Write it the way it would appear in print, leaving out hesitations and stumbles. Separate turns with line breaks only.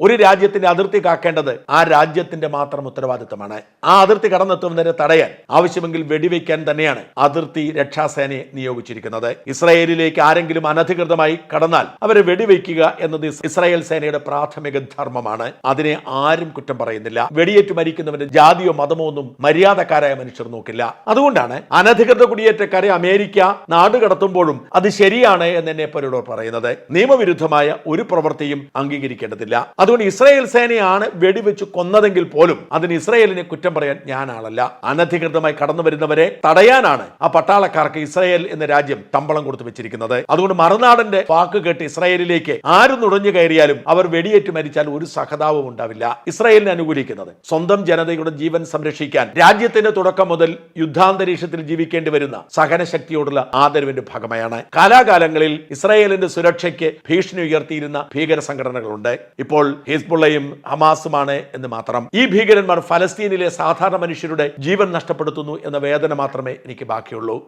ഒരു രാജ്യത്തിന്റെ അതിർത്തി കാക്കേണ്ടത് ആ രാജ്യത്തിന്റെ മാത്രം ഉത്തരവാദിത്തമാണ്. ആ അതിർത്തി കടന്നെത്തുന്നതിനെ തടയാൻ ആവശ്യമെങ്കിൽ വെടിവെക്കാൻ തന്നെയാണ് അതിർത്തി രക്ഷാസേനയെ നിയോഗിച്ചിരിക്കുന്നത്. ഇസ്രായേലിലേക്ക് ആരെങ്കിലും അനധികൃതമായി കടന്നാൽ അവരെ വെടിവെക്കുക എന്നത് ഇസ്രായേൽ സേനയുടെ പ്രാഥമിക ധർമ്മമാണ്. അതിനെ ആരും കുറ്റം പറയുന്നില്ല. വെടിയേറ്റ് മരിക്കുന്നവന്റെ ജാതിയോ മതമോ ഒന്നും മര്യാദക്കാരായ മനുഷ്യർ നോക്കില്ല. അതുകൊണ്ടാണ് അനധികൃത കുടിയേറ്റക്കാരെ അമേരിക്ക നാടുകടത്തുമ്പോഴും അത് ശരിയാണ് എന്ന് എന്നെ പോലുള്ളവർ പറയുന്നത്. നിയമവിരുദ്ധമായ ഒരു പ്രവൃത്തിയും അംഗീകരിക്കേണ്ടതില്ല. അതുകൊണ്ട് ഇസ്രായേൽ സേനയാണ് വെടിവെച്ച് കൊന്നതെങ്കിൽ പോലും അതിന് ഇസ്രായേലിനെ കുറ്റം പറയാൻ ഞാൻ ആളല്ല. അനധികൃതമായി കടന്നു വരുന്നവരെ തടയാനാണ് ആ പട്ടാളക്കാർക്ക് ഇസ്രായേൽ എന്ന രാജ്യം തമ്പളം കൊടുത്തു വെച്ചിരിക്കുന്നത്. അതുകൊണ്ട് മറുനാടന്റെ വാക്ക് കേട്ട് ഇസ്രായേലിലേക്ക് ആരും നുഴഞ്ഞു കയറിയാലും അവർ വെടിയേറ്റ് മരിച്ചാൽ ഒരു സഹതാപവും ഉണ്ടാവില്ല. ഇസ്രായേലിനെ അനുകൂലിക്കുന്നത് സ്വന്തം ജനതയുടെ ജീവൻ സംരക്ഷിക്കാൻ രാജ്യത്തിന്റെ തുടക്കം മുതൽ യുദ്ധാന്തരീക്ഷത്തിൽ ജീവിക്കേണ്ടി വരുന്ന സഹനശക്തിയോടുള്ള ആദരവിന്റെ ഭാഗമായാണ്. കാലാകാലങ്ങളിൽ ഇസ്രായേലിന്റെ സുരക്ഷയ്ക്ക് ഭീഷണി ഉയർത്തിയിരുന്ന ഭീകര സംഘടനകളുണ്ട്. ഇപ്പോൾ ഹിസ്ബുള്ളയും ഹമാസുമാണ് എന്ന് മാത്രം. ഈ ഭീകരന്മാർ ഫലസ്തീനിലെ സാധാരണ മനുഷ്യരുടെ ജീവൻ നഷ്ടപ്പെടുത്തുന്നു എന്ന വേദന മാത്രമേ എനിക്ക് ബാക്കിയുള്ളൂ.